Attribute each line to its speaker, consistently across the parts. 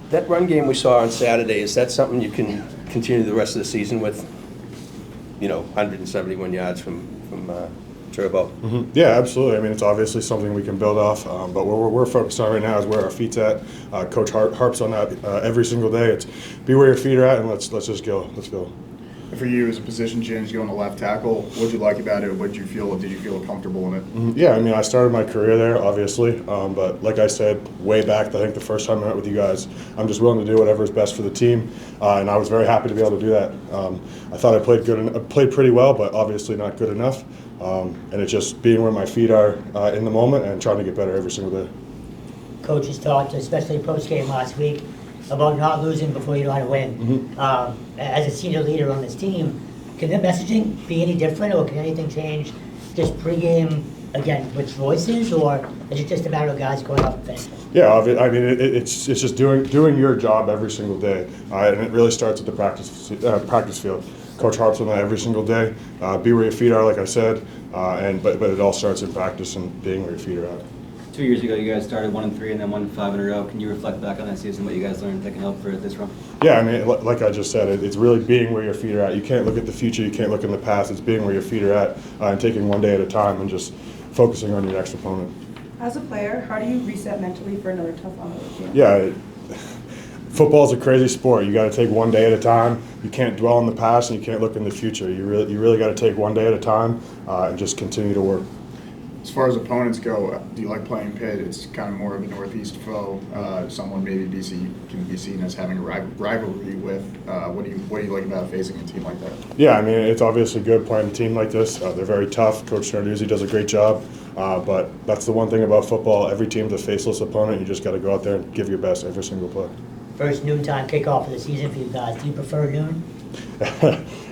Speaker 1: That run game we saw on Saturday, is that something you can continue the rest of the season with? 171 yards from Turbo.
Speaker 2: Mm-hmm. Yeah, absolutely. I mean, it's obviously something we can build off, but what we're focused on right now is where our feet's at. Coach harps on that every single day. It's be where your feet are at, and let's just go. Let's go.
Speaker 3: For you, as a position change going to left tackle, what did you like about it? What did you feel? Did you feel comfortable in it?
Speaker 2: Mm-hmm. Yeah, I mean, I started my career there, obviously, but like I said, way back, I think the first time I met with you guys, I'm just willing to do whatever is best for the team, and I was very happy to be able to do that. I thought I played pretty well, but obviously not good enough, and it's just being where my feet are in the moment and trying to get better every single day.
Speaker 4: Coaches talked, especially post-game last week, about not losing before you know how to win.
Speaker 2: Mm-hmm.
Speaker 4: As a senior leader on this team, can the messaging be any different, or can anything change just pregame, again, with voices, or is it just a matter of guys going up and finishing?
Speaker 2: Yeah, I mean, it's just doing your job every single day, and it really starts at the practice field. Coach harps on that every single day. Be where your feet are, like I said, but it all starts in practice and being where your feet are at.
Speaker 5: 2 years ago, you guys started 1-3 and then 1-5 in a row. Can you reflect back on that season, what you guys learned that can help for this run?
Speaker 2: Yeah, I mean, like I just said, it's really being where your feet are at. You can't look at the future, you can't look in the past. It's being where your feet are at and taking one day at a time and just focusing on your next opponent.
Speaker 6: As a player, how do you reset mentally for another tough game?
Speaker 2: Yeah, football's a crazy sport. You got to take one day at a time. You can't dwell on the past and you can't look in the future. You really got to take one day at a time and just continue to work.
Speaker 3: As far as opponents go, do you like playing Pitt? It's kind of more of a Northeast foe, someone maybe BC can be seen as having a rivalry with. What do you like about facing a team like that?
Speaker 2: Yeah, I mean, it's obviously good playing a team like this. They're very tough. Coach Narduzzi does a great job, but that's the one thing about football. Every team's a faceless opponent. You just got to go out there and give your best every single play.
Speaker 4: First noontime kickoff of the season for you guys. Do you prefer noon?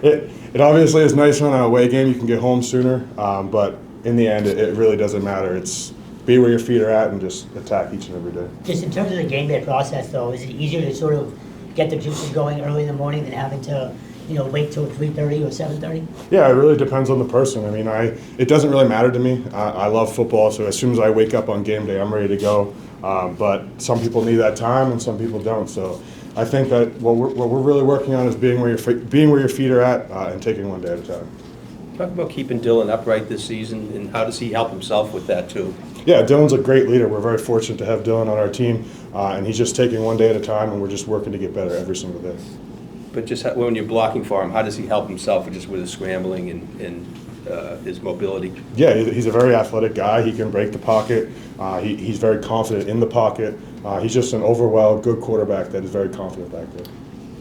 Speaker 2: It obviously is nice on an away game. You can get home sooner, but in the end, it really doesn't matter. It's be where your feet are at and just attack each and every day.
Speaker 4: Just in terms of the game day process, though, is it easier to sort of get the juices going early in the morning than having to, wait till 3:30 or 7:30?
Speaker 2: Yeah, it really depends on the person. I mean, it doesn't really matter to me. I love football, so as soon as I wake up on game day, I'm ready to go. But some people need that time, and some people don't. So I think that what we're really working on is being where your feet are at and taking one day at a time.
Speaker 1: Talk about keeping Dylan upright this season, and how does he help himself with that too?
Speaker 2: Yeah, Dylan's a great leader. We're very fortunate to have Dylan on our team, and he's just taking one day at a time, and we're just working to get better every single day.
Speaker 1: But just when you're blocking for him, how does he help himself just with his scrambling and his mobility?
Speaker 2: Yeah, he's a very athletic guy. He can break the pocket. He's very confident in the pocket. He's just an overall good quarterback that is very confident back there.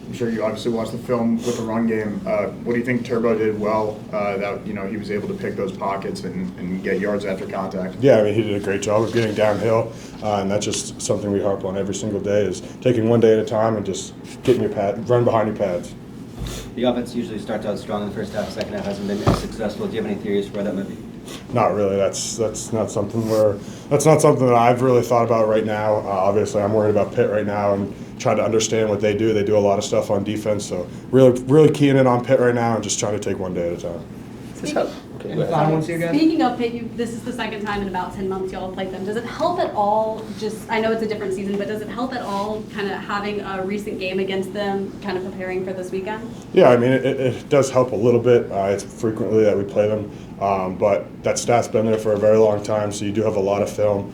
Speaker 3: I'm sure you obviously watched the film with the run game. What do you think Turbo did well that he was able to pick those pockets and get yards after contact?
Speaker 2: Yeah, I mean, he did a great job of getting downhill, and that's just something we harp on every single day is taking one day at a time and just getting run behind your pads.
Speaker 5: The offense usually starts out strong in the first half, second half hasn't been as successful. Do you have any theories for why that might be?
Speaker 2: Not really. That's not something that I've really thought about right now. Obviously, I'm worried about Pitt right now and trying to understand what they do. They do a lot of stuff on defense, so really keying in on Pitt right now and just trying to take one day at a time.
Speaker 7: Speaking of Pitt, this is the second time in about 10 months y'all have played them. Does it help at all, I know it's a different season, but does it help at all kind of having a recent game against them, kind of preparing for this weekend?
Speaker 2: Yeah, I mean, it does help a little bit. It's frequently that we play them, but that stat's been there for a very long time, so you do have a lot of film.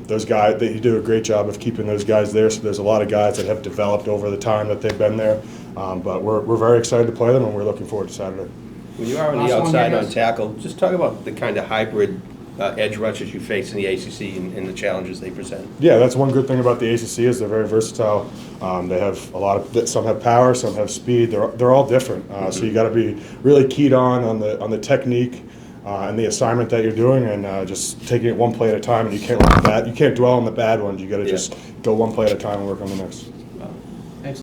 Speaker 2: Those guys, they do a great job of keeping those guys there, so there's a lot of guys that have developed over the time that they've been there, but we're very excited to play them, and we're looking forward to Saturday.
Speaker 1: When you are on the outside on tackle, just talk about the kind of hybrid edge rushers you face in the ACC and the challenges they present.
Speaker 2: Yeah, that's one good thing about the ACC is they're very versatile. They have some have power, some have speed. They're all different. So you got to be really keyed on the technique and the assignment that you're doing, and just taking it one play at a time. And you can't dwell on the bad ones. You got to just go one play at a time and work on the next.